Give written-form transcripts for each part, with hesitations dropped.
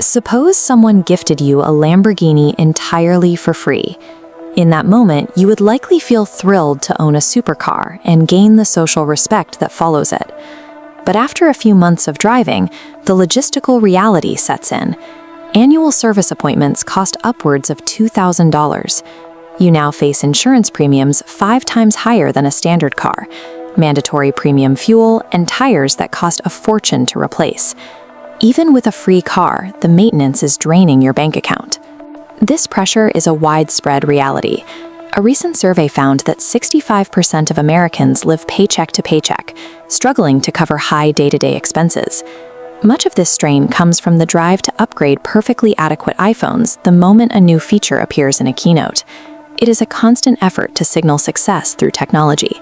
Suppose someone gifted you a Lamborghini entirely for free. In that moment, you would likely feel thrilled to own a supercar and gain the social respect that follows it. But after a few months of driving, the logistical reality sets in. Annual service appointments cost upwards of $2,000. You now face insurance premiums 5 times higher than a standard car, mandatory premium fuel, and tires that cost a fortune to replace. Even with a free car, the maintenance is draining your bank account. This pressure is a widespread reality. A recent survey found that 65% of Americans live paycheck to paycheck, struggling to cover high day-to-day expenses. Much of this strain comes from the drive to upgrade perfectly adequate iPhones the moment a new feature appears in a keynote. It is a constant effort to signal success through technology.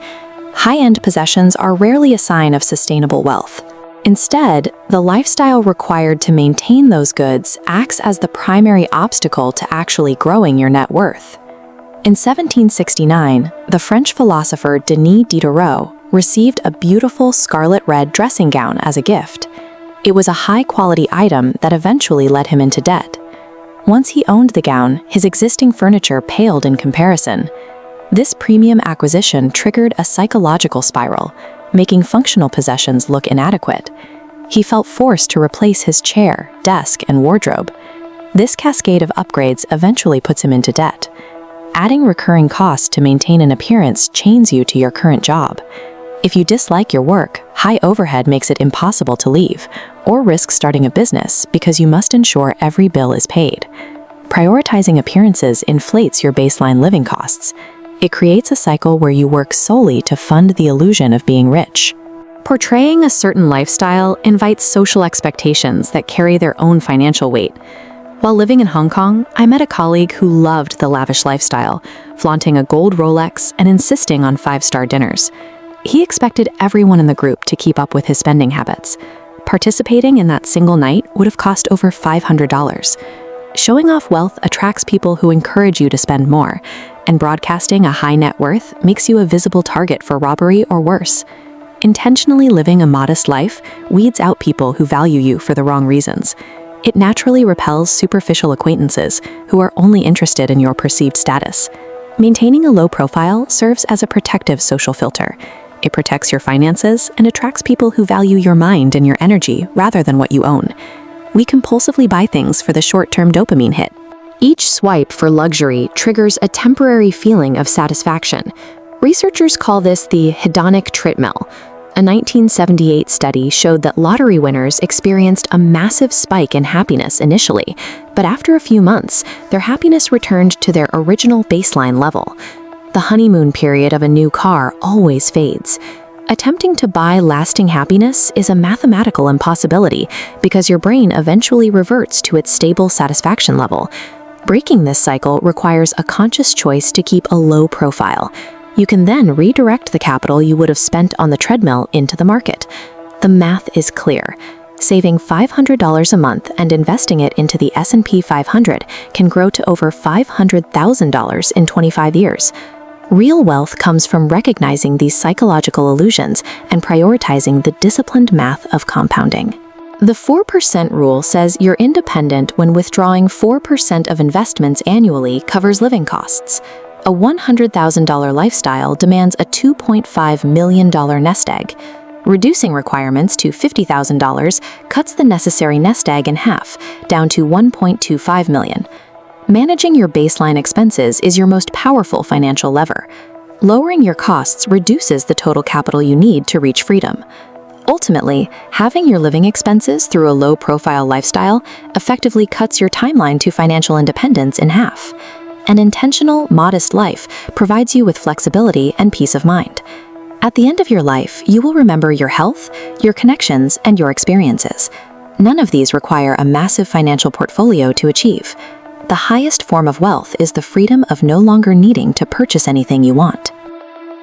High-end possessions are rarely a sign of sustainable wealth. Instead, the lifestyle required to maintain those goods acts as the primary obstacle to actually growing your net worth. In 1769, the French philosopher Denis Diderot received a beautiful scarlet red dressing gown as a gift. It was a high-quality item that eventually led him into debt. Once he owned the gown, his existing furniture paled in comparison. This premium acquisition triggered a psychological spiral, making functional possessions look inadequate. He felt forced to replace his chair, desk, and wardrobe. This cascade of upgrades eventually puts him into debt. Adding recurring costs to maintain an appearance chains you to your current job. If you dislike your work, high overhead makes it impossible to leave, or risk starting a business because you must ensure every bill is paid. Prioritizing appearances inflates your baseline living costs. It creates a cycle where you work solely to fund the illusion of being rich. Portraying a certain lifestyle invites social expectations that carry their own financial weight. While living in Hong Kong, I met a colleague who loved the lavish lifestyle, flaunting a gold Rolex and insisting on 5-star dinners. He expected everyone in the group to keep up with his spending habits. Participating in that single night would have cost over $500. Showing off wealth attracts people who encourage you to spend more, and broadcasting a high net worth makes you a visible target for robbery or worse. Intentionally living a modest life weeds out people who value you for the wrong reasons. It naturally repels superficial acquaintances who are only interested in your perceived status. Maintaining a low profile serves as a protective social filter. It protects your finances and attracts people who value your mind and your energy rather than what you own. We compulsively buy things for the short-term dopamine hit. Each swipe for luxury triggers a temporary feeling of satisfaction. Researchers call this the hedonic treadmill. A 1978 study showed that lottery winners experienced a massive spike in happiness initially, but after a few months, their happiness returned to their original baseline level. The honeymoon period of a new car always fades. Attempting to buy lasting happiness is a mathematical impossibility because your brain eventually reverts to its stable satisfaction level. Breaking this cycle requires a conscious choice to keep a low profile. You can then redirect the capital you would have spent on the treadmill into the market. The math is clear. Saving $500 a month and investing it into the S&P 500 can grow to over $500,000 in 25 years. Real wealth comes from recognizing these psychological illusions and prioritizing the disciplined math of compounding. The 4% rule says you're independent when withdrawing 4% of investments annually covers living costs. A $100,000 lifestyle demands a $2.5 million nest egg. Reducing requirements to $50,000 cuts the necessary nest egg in half, down to $1.25 million. Managing your baseline expenses is your most powerful financial lever. Lowering your costs reduces the total capital you need to reach freedom. Ultimately, having your living expenses through a low-profile lifestyle effectively cuts your timeline to financial independence in half. An intentional, modest life provides you with flexibility and peace of mind. At the end of your life, you will remember your health, your connections, and your experiences. None of these require a massive financial portfolio to achieve. The highest form of wealth is the freedom of no longer needing to purchase anything you want.